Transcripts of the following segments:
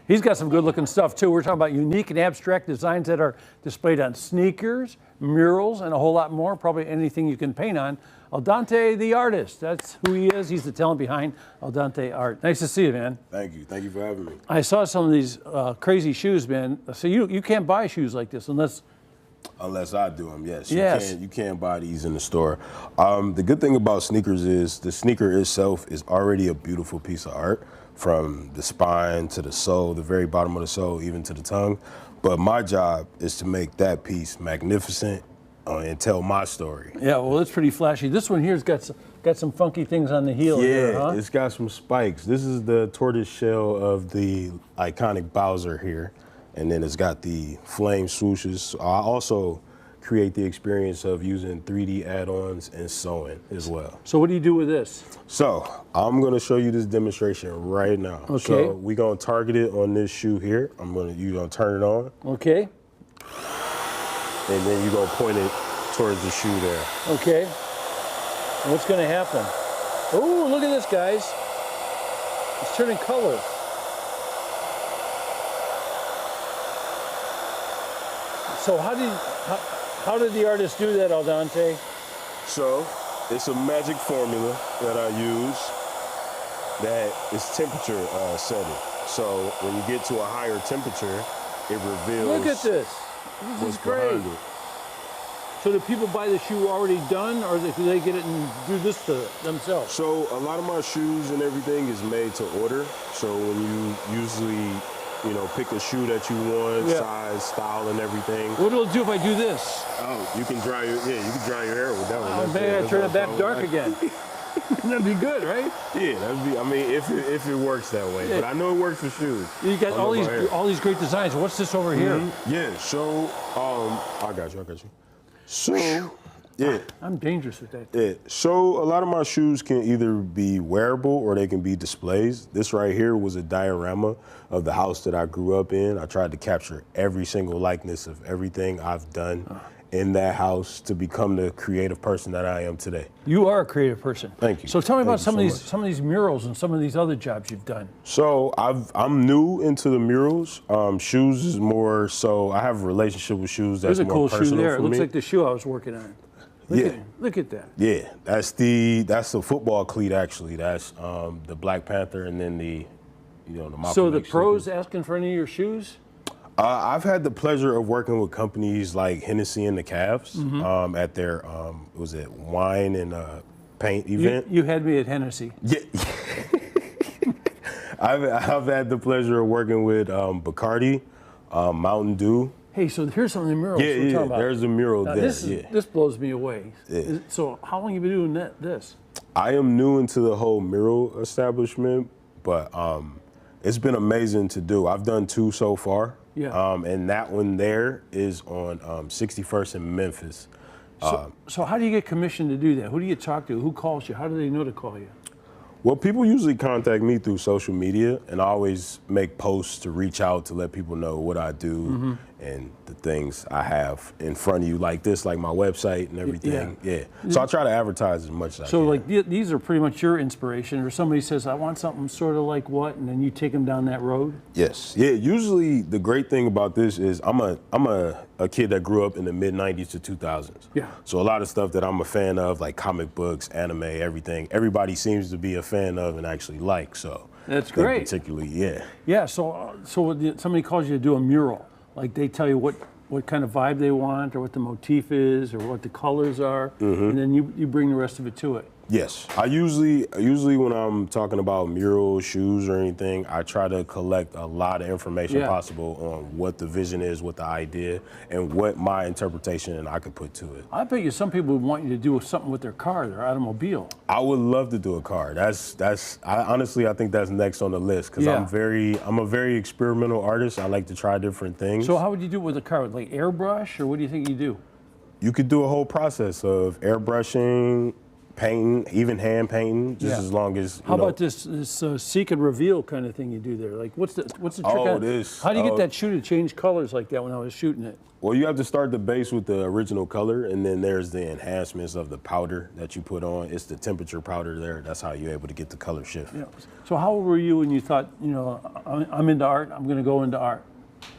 He's got some good looking stuff too. We're talking about unique and abstract designs that are displayed on sneakers, murals, and a whole lot more. Probably anything you can paint on. Aldonte, the artist. That's who he is. He's the talent behind Aldonte Art. Nice to see you, man. Thank you. Thank you for having me. I saw some of these crazy shoes, man. So you can't buy shoes like this unless I do them, yes. Yes. You can't buy these in the store. The good thing about sneakers is the sneaker itself is already a beautiful piece of art, from the spine to the sole, the very bottom of the sole, even to the tongue. But my job is to make that piece magnificent and tell my story. Yeah, well, it's pretty flashy. This one here's got some funky things on the heel. Yeah, here, huh? It's got some spikes. This is the tortoise shell of the iconic Bowser here. And then it's got the flame swooshes. I also create the experience of using 3D add-ons and sewing as well. So what do you do with this? So I'm gonna show you this demonstration right now. Okay. So we're gonna target it on this shoe here. You're gonna turn it on. Okay. And then you're gonna point it towards the shoe there. Okay. And what's gonna happen? Oh, look at this, guys. It's turning color. So how did the artist do that, Aldonte? So it's a magic formula that I use that is temperature setting. So when you get to a higher temperature, it reveals. Look at this. This is great. So do people buy the shoe already done, or do they get it and do this to themselves? So a lot of my shoes and everything is made to order. So when you usually, pick a shoe that you want, size, style, and everything. What will it do if I do this? Oh, you can dry your hair with that one. Maybe I turn it back dark again. That'd be good, right? Yeah, that'd be. I mean, if it works that way, but I know it works for shoes. You got all these great designs. What's this over here? Yeah. So I got you. So yeah, I'm dangerous with that. Yeah. So a lot of my shoes can either be wearable or they can be displays. This right here was a diorama of the house that I grew up in. I tried to capture every single likeness of everything I've done in that house to become the creative person that I am today. You are a creative person. Thank you. So tell me about some of these murals and some of these other jobs you've done. So I'm new into the murals. Shoes is more so. I have a relationship with shoes that's more personal for me. There's a cool shoe there. It looks like the shoe I was working on. Look at that. Yeah, that's the football cleat actually. That's the Black Panther, and then the Malcolm X. So the pros asking for any of your shoes? I've had the pleasure of working with companies like Hennessy and the Cavs at their was it wine and paint event. You had me at Hennessy. Yeah. I've had the pleasure of working with Bacardi, Mountain Dew. Hey, so here's some of the murals we're talking about. There's a mural there. This blows me away. Yeah. So how long have you been doing this? I am new into the whole mural establishment, but it's been amazing to do. I've done 2 so far. Yeah. And that one there is on 61st in Memphis. So how do you get commissioned to do that? Who do you talk to? Who calls you? How do they know to call you? Well, people usually contact me through social media, and I always make posts to reach out to let people know what I do and the things I have in front of you, like this, like my website and everything. Yeah. So I try to advertise as much as I can. So like these are pretty much your inspiration, or somebody says, I want something sort of like what, and then you take them down that road? Yes. Yeah, usually the great thing about this is I'm a kid that grew up in the mid-90s to 2000s. Yeah. So a lot of stuff that I'm a fan of, like comic books, anime, everything, everybody seems to be a fan of and actually like, so. That's great. Particularly, yeah. Yeah, so when somebody calls you to do a mural, like they tell you what kind of vibe they want, or what the motif is, or what the colors are, and then you bring the rest of it to it. Yes, I usually when I'm talking about murals, shoes, or anything, I try to collect a lot of information possible on what the vision is, what the idea, and what my interpretation I could put to it. I bet you some people would want you to do something with their car, their automobile. I would love to do a car. Honestly, I think that's next on the list, because I'm a very experimental artist. I like to try different things. So how would you do it with a car? Like airbrush, or what do you think you do? You could do a whole process of airbrushing, painting, even hand painting, just Yeah. as long as. How about this seek and reveal kind of thing you do there? Like, what's the trick? Oh, this. How do you get that shoe to change colors like that when I was shooting it? Well, you have to start the base with the original color, and then there's the enhancements of the powder that you put on. It's the temperature powder there. That's how you're able to get the color shift. Yeah. So how old were you when you thought, I'm into art, I'm going to go into art?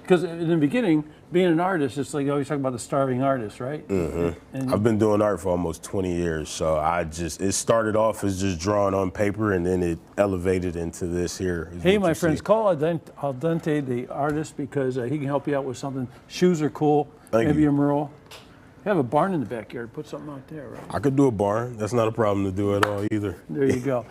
Because in the beginning, being an artist, it's like you always talk about the starving artist, right? Mm-hmm. And I've been doing art for almost 20 years, so it started off as just drawing on paper, and then it elevated into this here. hey, my friends, call Aldonte the artist because he can help you out with something. Shoes are cool, maybe a mural. You have a barn in the backyard, put something out there, right? I could do a barn. That's not a problem to do at all either. There you go.